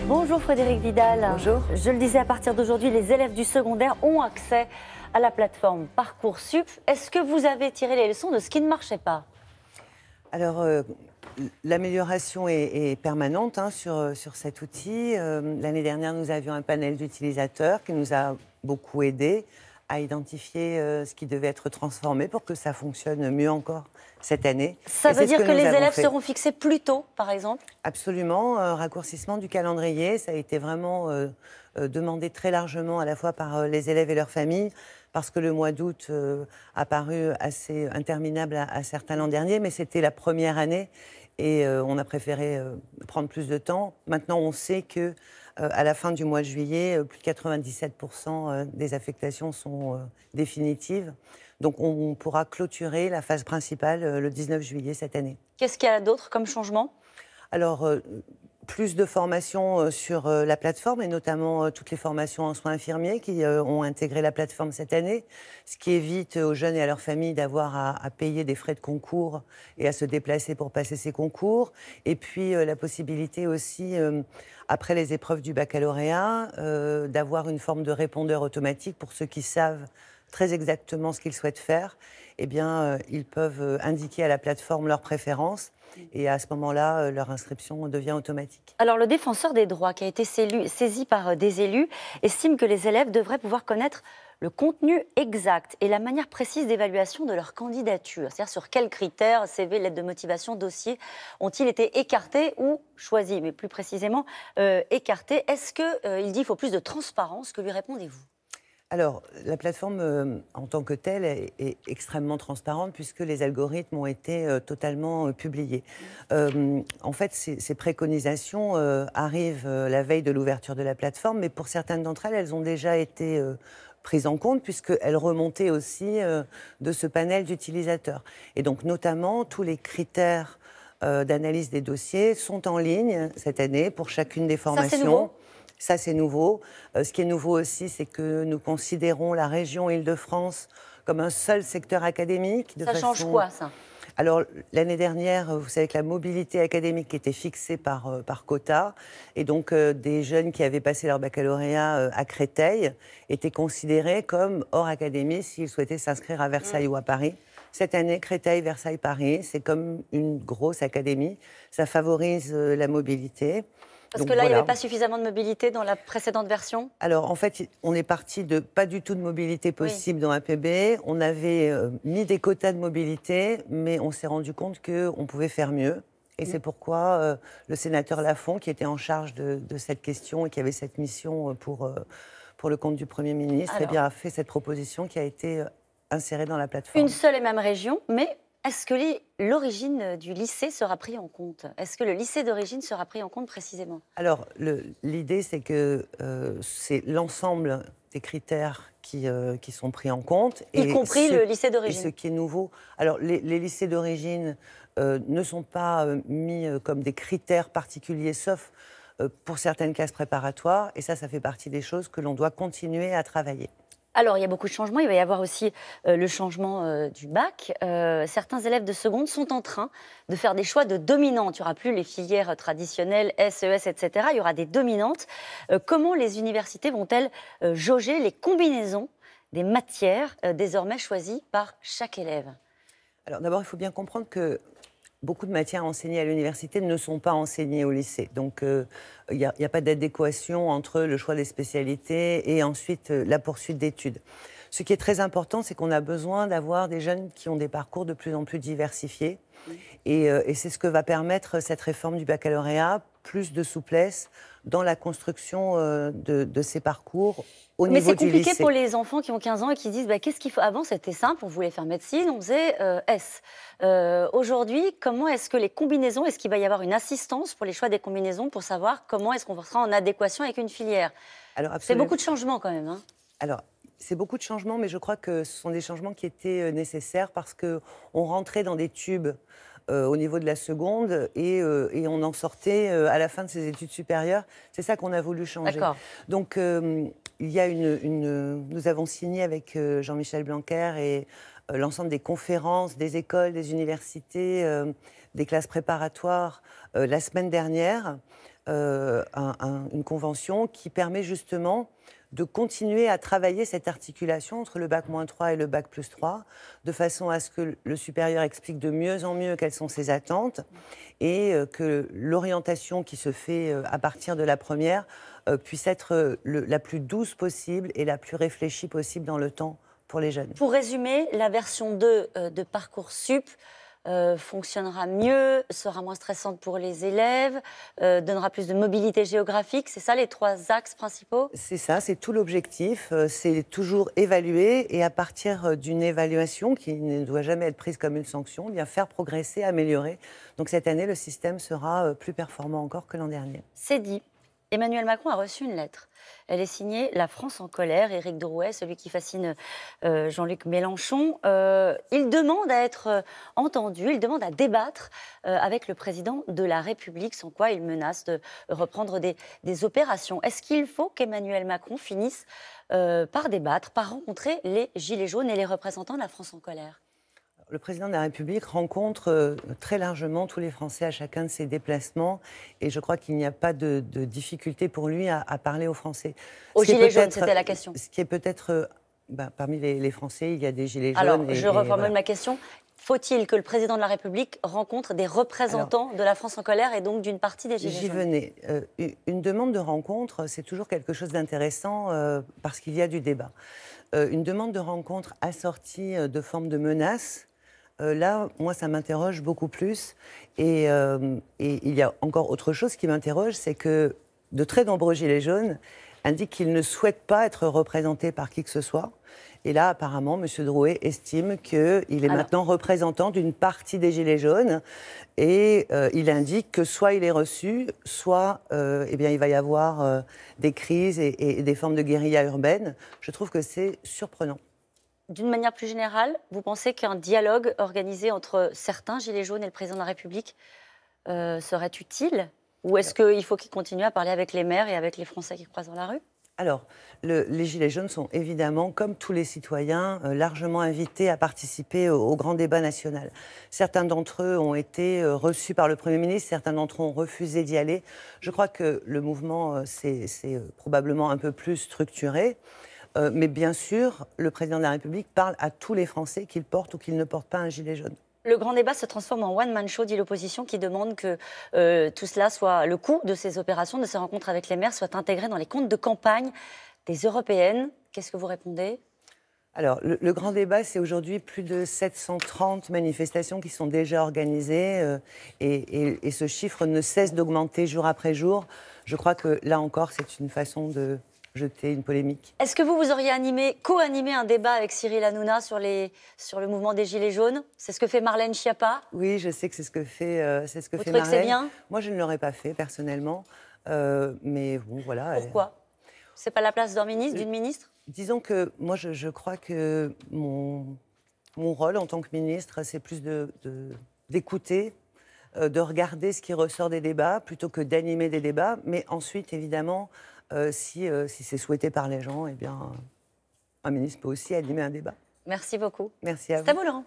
Bonjour Frédérique Vidal. Bonjour. Je le disais, à partir d'aujourd'hui, les élèves du secondaire ont accès à la plateforme Parcoursup. Est-ce que vous avez tiré les leçons de ce qui ne marchait pas? Alors, l'amélioration est permanente sur cet outil. L'année dernière, nous avions un panel d'utilisateurs qui nous a beaucoup aidés à identifier ce qui devait être transformé pour que ça fonctionne mieux encore cette année. Ça veut dire que les élèves seront fixés plus tôt, par exemple? Absolument. Raccourcissement du calendrier, ça a été vraiment demandé très largement à la fois par les élèves et leurs familles, parce que le mois d'août a paru assez interminable à certains l'an dernier, mais c'était la première année et on a préféré prendre plus de temps. Maintenant, on sait que à la fin du mois de juillet, plus de 97% des affectations sont définitives. Donc on pourra clôturer la phase principale le 19 juillet cette année. Qu'est-ce qu'il y a d'autre comme changement? Alors, plus de formations sur la plateforme, et notamment toutes les formations en soins infirmiers qui ont intégré la plateforme cette année, ce qui évite aux jeunes et à leurs familles d'avoir à payer des frais de concours et à se déplacer pour passer ces concours. Et puis la possibilité aussi, après les épreuves du baccalauréat, d'avoir une forme de répondeur automatique pour ceux qui savent très exactement ce qu'ils souhaitent faire. Eh bien, ils peuvent indiquer à la plateforme leurs préférences. Et à ce moment-là, leur inscription devient automatique. Alors, le défenseur des droits, qui a été saisi par des élus, estime que les élèves devraient pouvoir connaître le contenu exact et la manière précise d'évaluation de leur candidature. C'est-à-dire sur quels critères, CV, lettre de motivation, dossier, ont-ils été écartés ou choisis, mais plus précisément écartés. Est-ce qu'il dit qu'il faut plus de transparence? Que lui répondez-vous? Alors, la plateforme en tant que telle est extrêmement transparente puisque les algorithmes ont été totalement publiés. En fait, ces préconisations arrivent la veille de l'ouverture de la plateforme, mais pour certaines d'entre elles, elles ont déjà été prises en compte puisqu'elles remontaient aussi de ce panel d'utilisateurs. Et donc, notamment, tous les critères d'analyse des dossiers sont en ligne cette année pour chacune des formations. Ça, c'est nouveau ? Ça, c'est nouveau. Ce qui est nouveau aussi, c'est que nous considérons la région Île-de-France comme un seul secteur académique. Ça change quoi, ça? Alors, l'année dernière, vous savez que la mobilité académique était fixée par quota. Et donc, des jeunes qui avaient passé leur baccalauréat à Créteil étaient considérés comme hors académie s'ils souhaitaient s'inscrire à Versailles ou à Paris. Cette année, Créteil, Versailles, Paris, c'est comme une grosse académie. Ça favorise la mobilité. Parce que là, il n'y avait pas suffisamment de mobilité dans la précédente version? Alors, en fait, on est parti de pas du tout de mobilité possible dans APB. On avait mis des quotas de mobilité, mais on s'est rendu compte qu'on pouvait faire mieux. Et c'est pourquoi le sénateur Lafont, qui était en charge de cette question et qui avait cette mission pour le compte du Premier ministre, a fait cette proposition qui a été insérée dans la plateforme. Une seule et même région, mais... Est-ce que l'origine du lycée sera prise en compte? Est-ce que le lycée d'origine sera pris en compte précisément? Alors, l'idée, c'est que c'est l'ensemble des critères qui sont pris en compte. Y compris le lycée d'origine. Et ce qui est nouveau. Alors, les lycées d'origine ne sont pas mis comme des critères particuliers, sauf pour certaines classes préparatoires. Et ça fait partie des choses que l'on doit continuer à travailler. Alors, il y a beaucoup de changements. Il va y avoir aussi le changement du bac. Certains élèves de seconde sont en train de faire des choix de dominantes. Il n'y aura plus les filières traditionnelles, SES, etc. Il y aura des dominantes. Comment les universités vont-elles jauger les combinaisons des matières désormais choisies par chaque élève? Alors, d'abord, il faut bien comprendre que beaucoup de matières enseignées à l'université ne sont pas enseignées au lycée. Donc, il n'y a pas d'adéquation entre le choix des spécialités et ensuite la poursuite d'études. Ce qui est très important, c'est qu'on a besoin d'avoir des jeunes qui ont des parcours de plus en plus diversifiés. Et c'est ce que va permettre cette réforme du baccalauréat, plus de souplesse dans la construction de ces parcours au niveau du lycée. Mais c'est compliqué pour les enfants qui ont 15 ans et qui disent qu'est-ce qu'il faut. Avant, c'était simple, on voulait faire médecine, on faisait S. Aujourd'hui, comment est-ce que les combinaisons, est-ce qu'il va y avoir une assistance pour les choix des combinaisons pour savoir comment est-ce qu'on sera en adéquation avec une filière? C'est beaucoup de changements quand même. Hein. Alors, c'est beaucoup de changements, mais je crois que ce sont des changements qui étaient nécessaires parce qu'on rentrait dans des tubes au niveau de la seconde et on en sortait à la fin de ses études supérieures. C'est ça qu'on a voulu changer. Donc, il y a nous avons signé avec Jean-Michel Blanquer et l'ensemble des conférences, des écoles, des universités, des classes préparatoires la semaine dernière une convention qui permet justement de continuer à travailler cette articulation entre le bac-3 et le bac+3, de façon à ce que le supérieur explique de mieux en mieux quelles sont ses attentes et que l'orientation qui se fait à partir de la première puisse être la plus douce possible et la plus réfléchie possible dans le temps pour les jeunes. Pour résumer, la version 2 de Parcoursup fonctionnera mieux, sera moins stressante pour les élèves, donnera plus de mobilité géographique. C'est ça les 3 axes principaux? C'est ça, c'est tout l'objectif. C'est toujours évaluer et à partir d'une évaluation qui ne doit jamais être prise comme une sanction, bien faire progresser, améliorer. Donc cette année, le système sera plus performant encore que l'an dernier. C'est dit. Emmanuel Macron a reçu une lettre. Elle est signée La France en colère, Éric Drouet, celui qui fascine Jean-Luc Mélenchon. Il demande à être entendu, il demande à débattre avec le président de la République, sans quoi il menace de reprendre des opérations. Est-ce qu'il faut qu'Emmanuel Macron finisse par débattre, par rencontrer les Gilets jaunes et les représentants de la France en colère ? Le président de la République rencontre très largement tous les Français à chacun de ses déplacements et je crois qu'il n'y a pas de difficulté pour lui à parler aux Français. Aux Gilets jaunes, c'était la question. Ce qui est peut-être... parmi les Français, il y a des Gilets jaunes. Alors, je reformule ma question. Faut-il que le président de la République rencontre des représentants de la France en colère et donc d'une partie des Gilets jaunes ? J'y venais. Une demande de rencontre, c'est toujours quelque chose d'intéressant parce qu'il y a du débat. Une demande de rencontre assortie de formes de menaces, là, moi, ça m'interroge beaucoup plus. Et il y a encore autre chose qui m'interroge, c'est que de très nombreux Gilets jaunes indiquent qu'ils ne souhaitent pas être représentés par qui que ce soit. Et là, apparemment, M. Drouet estime qu'il est maintenant représentant d'une partie des Gilets jaunes. Et il indique que soit il est reçu, soit eh bien, il va y avoir des crises et des formes de guérilla urbaine. Je trouve que c'est surprenant. D'une manière plus générale, vous pensez qu'un dialogue organisé entre certains Gilets jaunes et le président de la République serait utile ? Ou est-ce qu'il faut qu'il continue à parler avec les maires et avec les Français qui croisent dans la rue ? Alors, les Gilets jaunes sont évidemment, comme tous les citoyens, largement invités à participer au grand débat national. Certains d'entre eux ont été reçus par le Premier ministre, certains d'entre eux ont refusé d'y aller. Je crois que le mouvement s'est probablement un peu plus structuré. Mais bien sûr, le président de la République parle à tous les Français, qu'ils portent ou qu'ils ne portent pas un gilet jaune. Le grand débat se transforme en one-man show, dit l'opposition, qui demande que tout cela soit, le coût de ces opérations, de ces rencontres avec les maires, soit intégré dans les comptes de campagne des Européennes. Qu'est-ce que vous répondez ? Alors, le grand débat, c'est aujourd'hui plus de 730 manifestations qui sont déjà organisées et ce chiffre ne cesse d'augmenter jour après jour. Je crois que là encore, c'est une façon de jeter une polémique. Est-ce que vous auriez co-animé un débat avec Cyril Hanouna sur le mouvement des Gilets jaunes ? C'est ce que fait Marlène Schiappa ? Oui, je sais que c'est ce que fait Marlène. Vous trouvez que c'est bien ? Moi, je ne l'aurais pas fait, personnellement. Mais bon, voilà. Pourquoi ? C'est pas la place d'un ministre, d'une ministre ? Disons que moi, je crois que mon rôle en tant que ministre, c'est plus d'écouter, de regarder ce qui ressort des débats, plutôt que d'animer des débats. Mais ensuite, évidemment, si c'est souhaité par les gens, eh bien, un ministre peut aussi animer un débat. Merci beaucoup. Merci à vous. C'est à vous, Laurent.